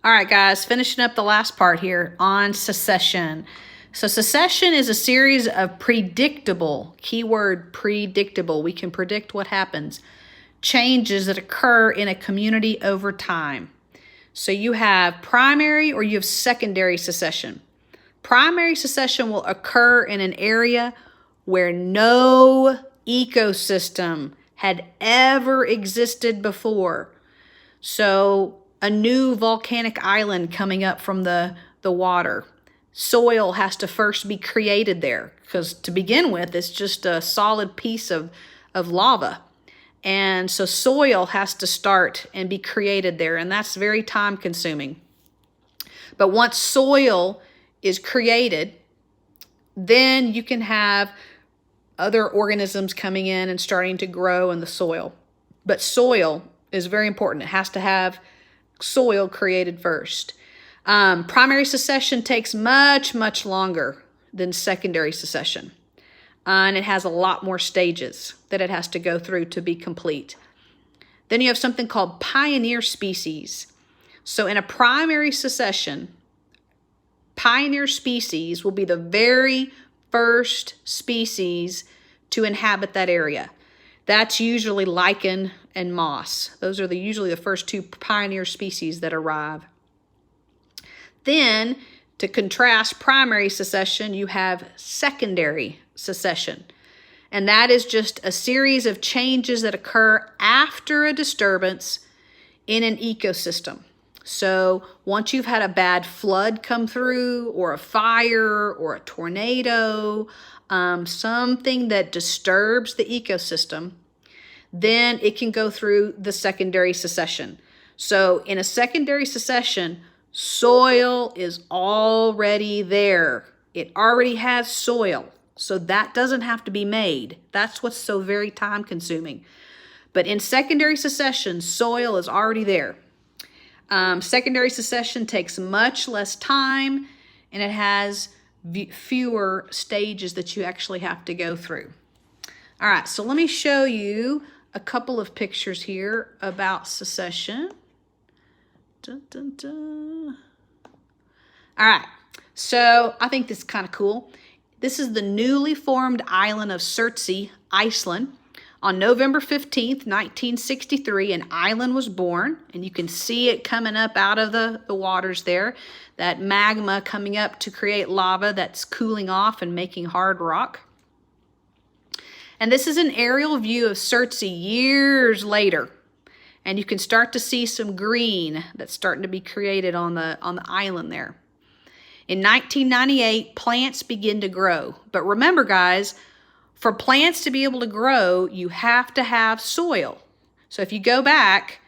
All right, guys, finishing up the last part here on secession. So secession is a series of predictable, keyword predictable, we can predict what happens, changes that occur in a community over time. So you have primary or you have secondary secession. Primary secession will occur in an area where no ecosystem had ever existed before. So a new volcanic island coming up from the water. Soil has to first be created there because to begin with, it's just a solid piece of lava. And so soil has to start and be created there, and that's very time consuming. But once soil is created, then you can have other organisms coming in and starting to grow in the soil. But soil is very important. It has to have soil created first. Primary secession takes much, much longer than secondary secession. And it has a lot more stages that it has to go through to be complete. Then you have something called pioneer species. So in a primary secession, pioneer species will be the very first species to inhabit that area. That's usually lichen and moss. Those are usually the first two pioneer species that arrive. Then, to contrast primary secession, you have secondary secession. And that is just a series of changes that occur after a disturbance in an ecosystem. So once you've had a bad flood come through, or a fire, or a tornado, something that disturbs the ecosystem, then it can go through the secondary secession. So in a secondary secession, soil is already there. It already has soil. So that doesn't have to be made. That's what's so very time consuming. But in secondary secession, soil is already there. Secondary secession takes much less time, and it has fewer stages that you actually have to go through. All right, so let me show you a couple of pictures here about secession. Dun, dun, dun. All right, so I think this is kind of cool. This is the newly formed island of Surtsey, Iceland. On November 15th, 1963, an island was born, and you can see it coming up out of the waters there. That magma coming up to create lava that's cooling off and making hard rock. And this is an aerial view of Surtsey years later. And you can start to see some green that's starting to be created on the island there. In 1998, plants begin to grow. But remember, guys, for plants to be able to grow, you have to have soil. So if you go back,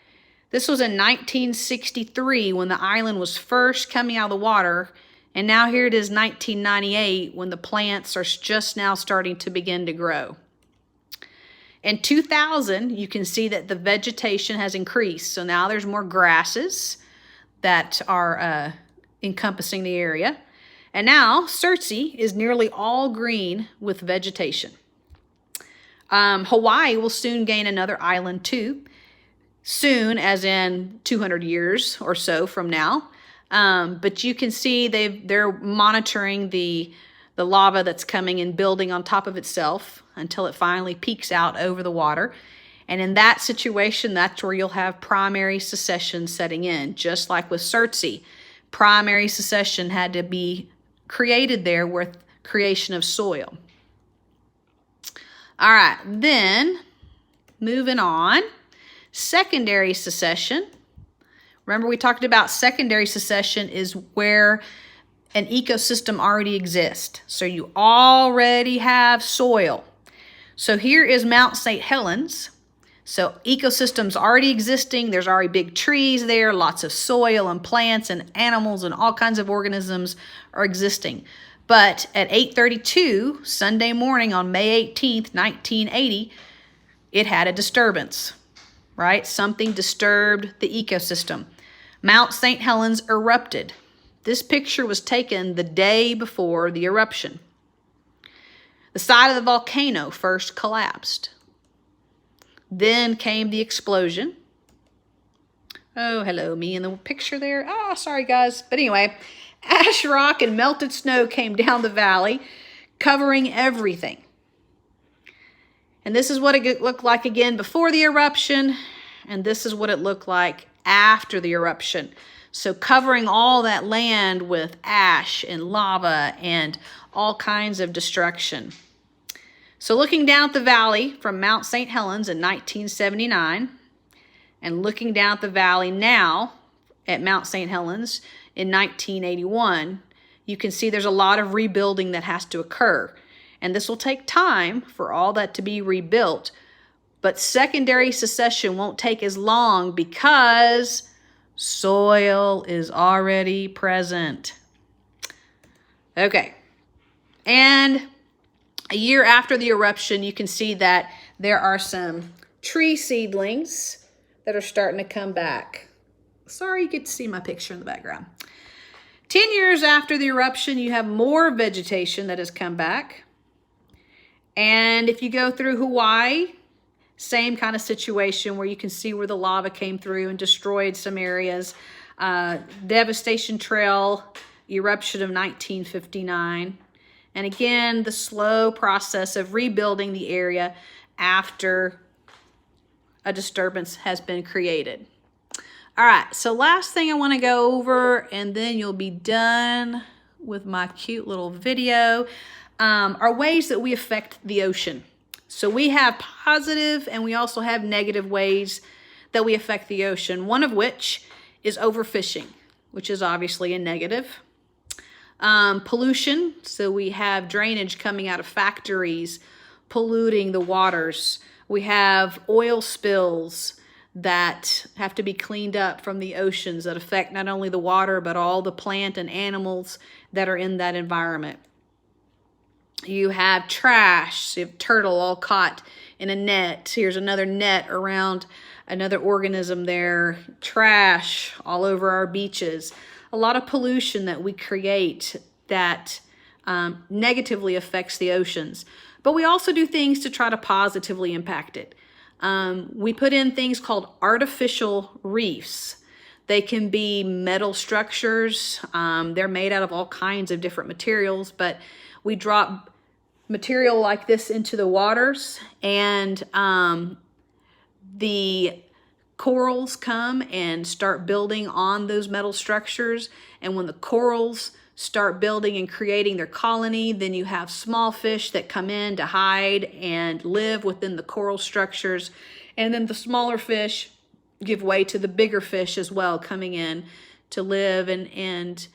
this was in 1963 when the island was first coming out of the water. And now here it is 1998 when the plants are just now starting to begin to grow. In 2000, you can see that the vegetation has increased. So now there's more grasses that are encompassing the area. And now Surtsey is nearly all green with vegetation. Hawaii will soon gain another island too. Soon, as in 200 years or so from now. But you can see they're monitoring the lava that's coming and building on top of itself until it finally peaks out over the water. And in that situation, that's where you'll have primary secession setting in. Just like with Surtsey, primary secession had to be created there with creation of soil. All right, then moving on, secondary secession. Remember we talked about secondary secession is where an ecosystem already exists. So you already have soil. So here is Mount St. Helens. So ecosystems already existing. There's already big trees there, lots of soil and plants and animals and all kinds of organisms are existing. But at 8:32 Sunday morning on May 18th, 1980, it had a disturbance, right? Something disturbed the ecosystem. Mount St. Helens erupted. This picture was taken the day before the eruption. The side of the volcano first collapsed. Then came the explosion. Oh, hello, me in the picture there. Oh, sorry, guys. But anyway, ash rock and melted snow came down the valley, covering everything. And this is what it looked like again before the eruption, and this is what it looked like after the eruption. So covering all that land with ash and lava and all kinds of destruction. So looking down at the valley from Mount St. Helens in 1979, and looking down at the valley now at Mount St. Helens in 1981, you can see there's a lot of rebuilding that has to occur. And this will take time for all that to be rebuilt. But secondary succession won't take as long because soil is already present. Okay. And a year after the eruption, you can see that there are some tree seedlings that are starting to come back. Sorry, you get to see my picture in the background. 10 years after the eruption, you have more vegetation that has come back. And if you go through Hawaii, same kind of situation where you can see where the lava came through and destroyed some areas. Devastation Trail, eruption of 1959. And again, the slow process of rebuilding the area after a disturbance has been created. All right, so last thing I want to go over, and then you'll be done with my cute little video, are ways that we affect the ocean. So we have positive and we also have negative ways that we affect the ocean, one of which is overfishing, which is obviously a negative. Pollution, so we have drainage coming out of factories, polluting the waters. We have oil spills that have to be cleaned up from the oceans that affect not only the water, but all the plant and animals that are in that environment. You have trash, so you have turtle all caught in a net. Here's another net around another organism there. Trash all over our beaches. A lot of pollution that we create that negatively affects the oceans. But we also do things to try to positively impact it. We put in things called artificial reefs. They can be metal structures. They're made out of all kinds of different materials, but we drop material like this into the waters, and the corals come and start building on those metal structures. And when the corals start building and creating their colony, then you have small fish that come in to hide and live within the coral structures. And then the smaller fish give way to the bigger fish as well, coming in to live and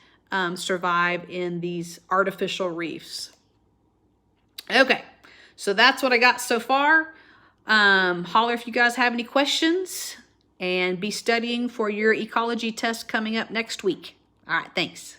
survive in these artificial reefs. Okay, so that's what I got so far. Holler if you guys have any questions, and be studying for your ecology test coming up next week. All right, thanks.